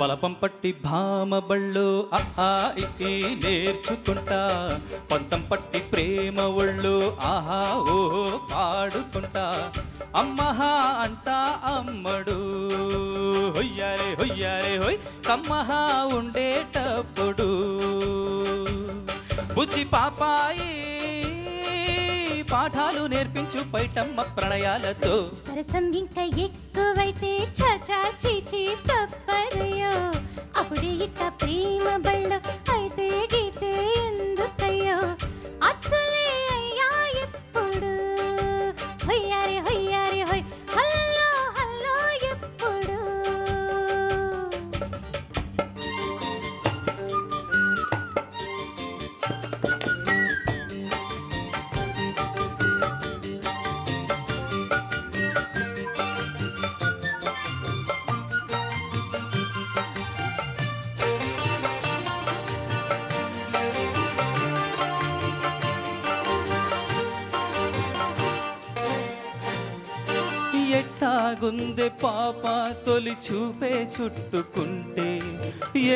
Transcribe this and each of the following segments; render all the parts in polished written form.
బలపం పట్టి భామ బళ్ళు ఆహా ఇ నేర్చుకుంటా పంతం పట్టి ప్రేమ ఒళ్ళు ఆహా ఓహో పాడుకుంటా అమ్మహా అంటా అమ్మడు హొయ్యారే హొయ్యారే హొయ్ కమ్మహా ఉండేటప్పుడు బుజ్జి పాపాయి పాఠాలు నేర్పించు పైటమ్మ ప్రణయాలతో సరసం ఇంకా ఎక్కువైతే చాచా చీచి తప్పదయ్యో అప్పుడే ఇక ప్రేమ బళ్ళ అయితే గీతే ఎందుకయ్యో అసలే అయ్యా ఎప్పుడు హొయ్యారే హొయ్యారే హొయ్ హల్లో హల్లో ఎప్పుడు ఎట్టాగుందే పాప తొలి చూపే చుట్టుకుంటే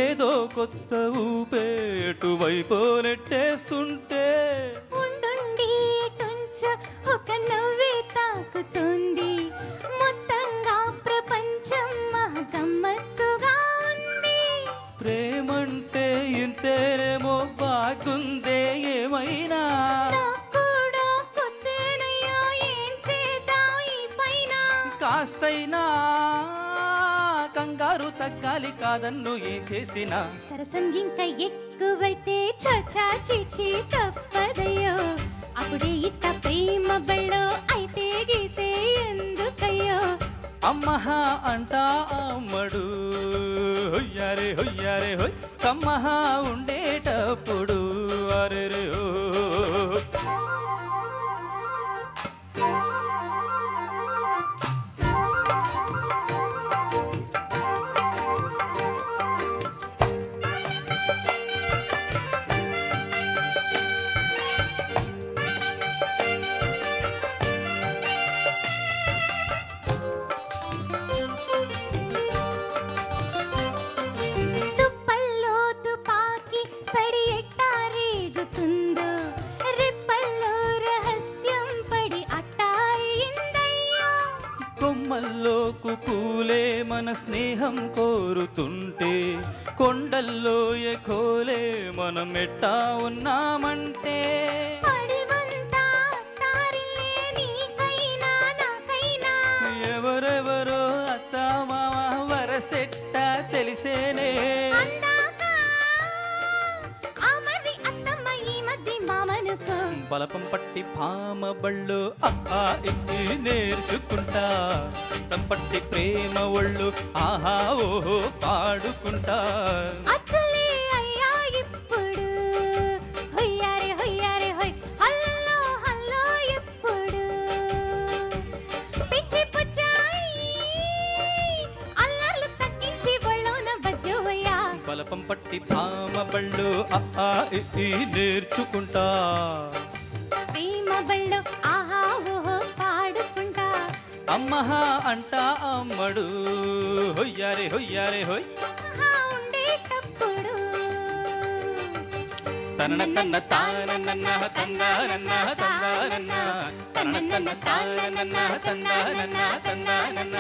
ఏదో కొత్త ఊపే ఎటువైపో నెట్టేస్తుంటే ఉండుండి టుంచు ఒక నవ్వే తాకుతుంది మొత్తంగా ప్రపంచం గమ్మత్తుగా ఉంది ప్రేమంటే ఇంతేనేమో బాగుందే ఏమైనా కాస్తైనా కంగారు తగ్గాలి కాదన్ను ఏం చేసినా సరసం ఇంకా ఎక్కువైతే చచా చీచి తప్పదయ్యో అప్పుడే ఇట్ట ప్రేమ బళ్ళో అయితే గీతే ఎందుకయ్యో అమ్మహా అంటా అమ్మడు హొయ్యారే హొయ్యారే హొయ్ కమ్మహా ఉండేటప్పుడు అరే రే ఓ కొమ్మల్లోకు పూలే మన స్నేహం కోరుతుంటే కొండల్లో ఎకోలే మనం ఎట్టా ఉన్నామంటే ఎవరెవరో అత్త మామ వరసెట్టా తెలిసేనే బలపం పట్టి భామ బళ్ళు ఆహా ఇ నేర్చుకుంటా పట్టి ప్రేమ ఒళ్ళు ఆహా ఓహో పాడుకుంటా అసలే అయ్యా ఇప్పుడు హొయ్యారే హొయ్యారే హొయ్ హల్లో హల్లో ఎప్పుడు పిచ్చి పుచ్చాయి అల్లర్లు తగ్గించి ఒళ్ళోన బజ్జోవయ్యా బలపం పట్టి భామ బళ్ళు ఆహా ఇ నేర్చుకుంటా ప్రేమ బళ్ళు ఆహా ఓహో పాడుకుంటా అమ్మహా అంటా అమ్మడు హొయ్యారే హొయ్యారే హొయ్ ఉండేటప్పుడు తన తన్న తానన్న తందానన్న తందానన్న తన తన్న తానన్న తందానన్న తందానన్న